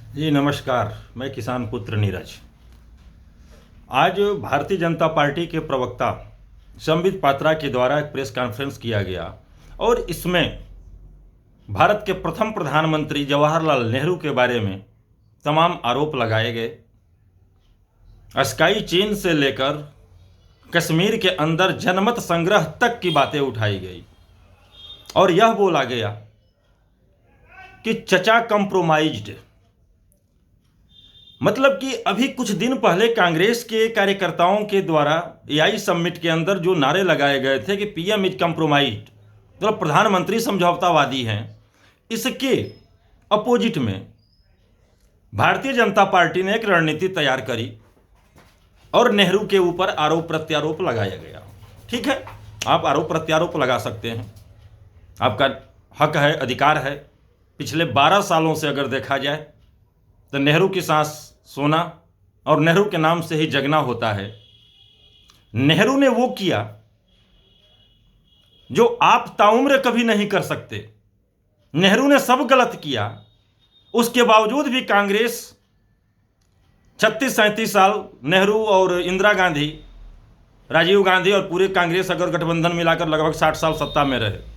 जी नमस्कार। मैं किसान पुत्र नीरज। आज भारतीय जनता पार्टी के प्रवक्ता संबित पात्रा के द्वारा एक प्रेस कॉन्फ्रेंस किया गया और इसमें भारत के प्रथम प्रधानमंत्री जवाहरलाल नेहरू के बारे में तमाम आरोप लगाए गए। स्काई चीन से लेकर कश्मीर के अंदर जनमत संग्रह तक की बातें उठाई गई और यह बोला गया कि चचा कंप्रोमाइज्ड, मतलब कि अभी कुछ दिन पहले कांग्रेस के कार्यकर्ताओं के द्वारा एआई समिट के अंदर जो नारे लगाए गए थे कि पीएम इज कंप्रोमाइज्ड, मतलब प्रधानमंत्री समझौतावादी हैं, इसके अपोजिट में भारतीय जनता पार्टी ने एक रणनीति तैयार करी और नेहरू के ऊपर आरोप प्रत्यारोप लगाया गया। ठीक है, आप आरोप प्रत्यारोप लगा सकते हैं, आपका हक है, अधिकार है। पिछले 12 सालों से अगर देखा जाए तो नेहरू की सांस सोना और नेहरू के नाम से ही जगना होता है। नेहरू ने वो किया जो आप ताउम्र कभी नहीं कर सकते। नेहरू ने सब गलत किया, उसके बावजूद भी कांग्रेस 36-37 साल, नेहरू और इंदिरा गांधी, राजीव गांधी और पूरे कांग्रेस अगर गठबंधन मिलाकर लगभग 60 साल सत्ता में रहे।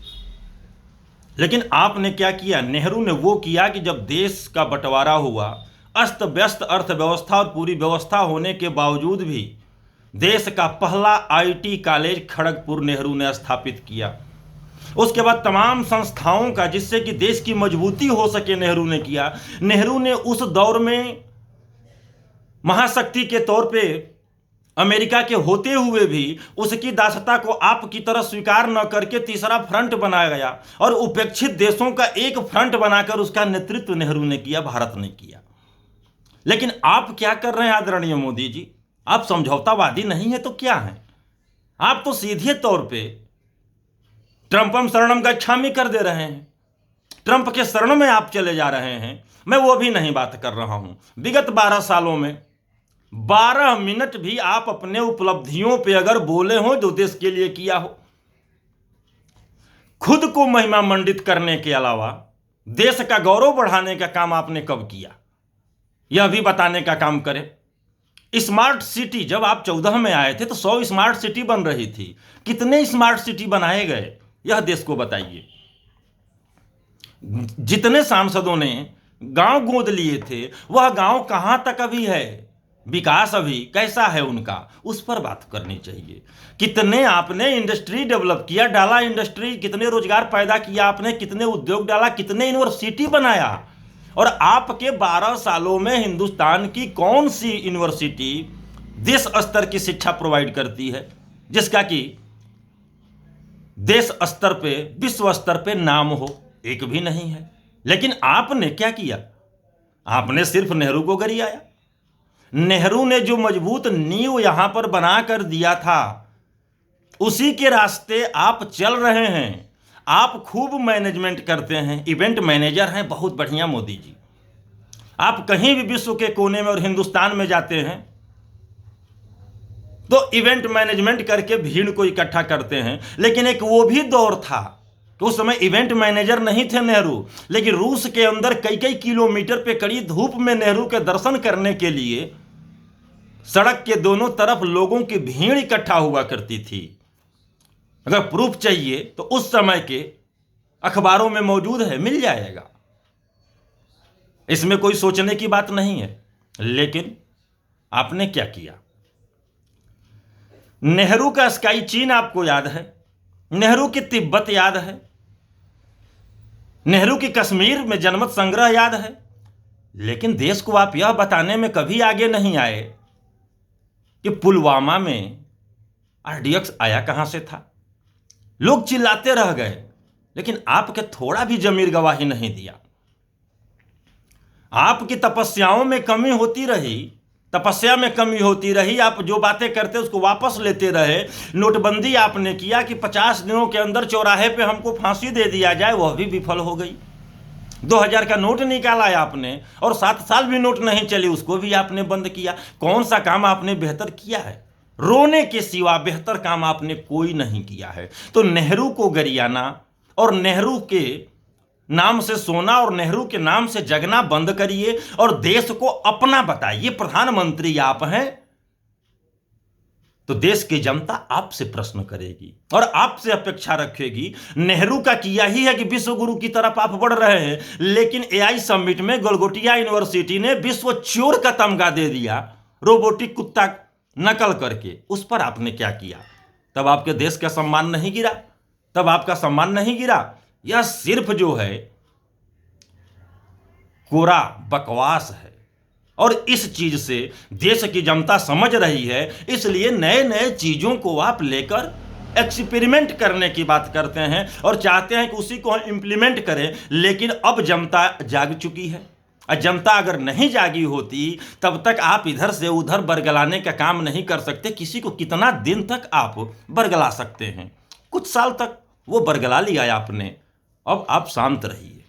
लेकिन आपने क्या किया? नेहरू ने वो किया कि जब देश का बंटवारा हुआ, अस्त व्यस्त अर्थव्यवस्था और पूरी व्यवस्था होने के बावजूद भी देश का पहला आईटी कॉलेज खड़गपुर नेहरू ने स्थापित किया। उसके बाद तमाम संस्थाओं का जिससे कि देश की मजबूती हो सके नेहरू ने किया। नेहरू ने उस दौर में महाशक्ति के तौर पे अमेरिका के होते हुए भी उसकी दासता को आपकी तरह स्वीकार न करके तीसरा फ्रंट बनाया गया और उपेक्षित देशों का एक फ्रंट बनाकर उसका नेतृत्व नेहरू ने किया, भारत ने किया। लेकिन आप क्या कर रहे हैं आदरणीय मोदी जी? आप समझौतावादी नहीं है तो क्या है? आप तो सीधे तौर पे ट्रंपम शरणम गच्छामि कर दे रहे हैं। ट्रंप के शरण में आप चले जा रहे हैं। मैं वो भी नहीं बात कर रहा हूं। विगत 12 सालों में 12 मिनट भी आप अपने उपलब्धियों पे अगर बोले हो जो देश के लिए किया हो, खुद को महिमा मंडित करने के अलावा देश का गौरव बढ़ाने का काम आपने कब किया, यह भी बताने का काम करें। स्मार्ट सिटी, जब आप 14 में आए थे तो 100 स्मार्ट सिटी बन रही थी। कितने स्मार्ट सिटी बनाए गए, यह देश को बताइए। जितने सांसदों ने गांव गोद लिए थे, वह गांव कहां तक अभी है, विकास अभी कैसा है उनका, उस पर बात करनी चाहिए। कितने आपने इंडस्ट्री डेवलप किया, डाला इंडस्ट्री, कितने रोजगार पैदा किया आपने, कितने उद्योग डाला, कितने यूनिवर्सिटी बनाया। और आपके 12 सालों में हिंदुस्तान की कौन सी यूनिवर्सिटी देश स्तर की शिक्षा प्रोवाइड करती है, जिसका कि देश स्तर पे, विश्व स्तर पे नाम हो? एक भी नहीं है। लेकिन आपने क्या किया? आपने सिर्फ नेहरू को गरियाया। नेहरू ने जो मजबूत नींव यहां पर बनाकर दिया था, उसी के रास्ते आप चल रहे हैं। आप खूब मैनेजमेंट करते हैं, इवेंट मैनेजर हैं, बहुत बढ़िया मोदी जी। आप कहीं भी विश्व के कोने में और हिंदुस्तान में जाते हैं तो इवेंट मैनेजमेंट करके भीड़ को इकट्ठा करते हैं। लेकिन एक वो भी दौर था कि उस समय इवेंट मैनेजर नहीं थे नेहरू, लेकिन रूस के अंदर कई कई किलोमीटर पे कड़ी धूप में नेहरू के दर्शन करने के लिए सड़क के दोनों तरफ लोगों की भीड़ इकट्ठा हुआ करती थी। अगर प्रूफ चाहिए तो उस समय के अखबारों में मौजूद है, मिल जाएगा। इसमें कोई सोचने की बात नहीं है। लेकिन आपने क्या किया? नेहरू का स्काई चीन आपको याद है, नेहरू की तिब्बत याद है, नेहरू की कश्मीर में जनमत संग्रह याद है। लेकिन देश को आप यह बताने में कभी आगे नहीं आए कि पुलवामा में आरडीएक्स आया कहां से था। लोग चिल्लाते रह गए, लेकिन आपके थोड़ा भी जमीर गवाही नहीं दिया। आपकी तपस्याओं में कमी होती रही, तपस्या में कमी होती रही। आप जो बातें करते उसको वापस लेते रहे। नोटबंदी आपने किया कि 50 दिनों के अंदर चौराहे पे हमको फांसी दे दिया जाए, वह भी विफल हो गई। 2000 का नोट निकाला है आपने और 7 साल भी नोट नहीं चली, उसको भी आपने बंद किया। कौन सा काम आपने बेहतर किया है? रोने के सिवा बेहतर काम आपने कोई नहीं किया है। तो नेहरू को गरियाना और नेहरू के नाम से सोना और नेहरू के नाम से जगना बंद करिए और देश को अपना बताइए। प्रधानमंत्री आप हैं तो देश की जनता आपसे प्रश्न करेगी और आपसे अपेक्षा रखेगी। नेहरू का किया ही है कि विश्व गुरु की तरफ आप बढ़ रहे हैं, लेकिन एआई समिट में गलगोटिया यूनिवर्सिटी ने विश्व चोर का तमगा दे दिया रोबोटिक कुत्ता नकल करके। उस पर आपने क्या किया? तब आपके देश का सम्मान नहीं गिरा? तब आपका सम्मान नहीं गिरा? यह सिर्फ जो है कोरा बकवास है और इस चीज से देश की जनता समझ रही है। इसलिए नए नए चीजों को आप लेकर एक्सपेरिमेंट करने की बात करते हैं और चाहते हैं कि उसी को हम इंप्लीमेंट करें। लेकिन अब जनता जाग चुकी है और जनता अगर नहीं जागी होती तब तक आप इधर से उधर बरगलाने का काम नहीं कर सकते। किसी को कितना दिन तक आप बरगला सकते हैं? कुछ साल तक वो बरगला लिया आपने, अब आप शांत रहिए।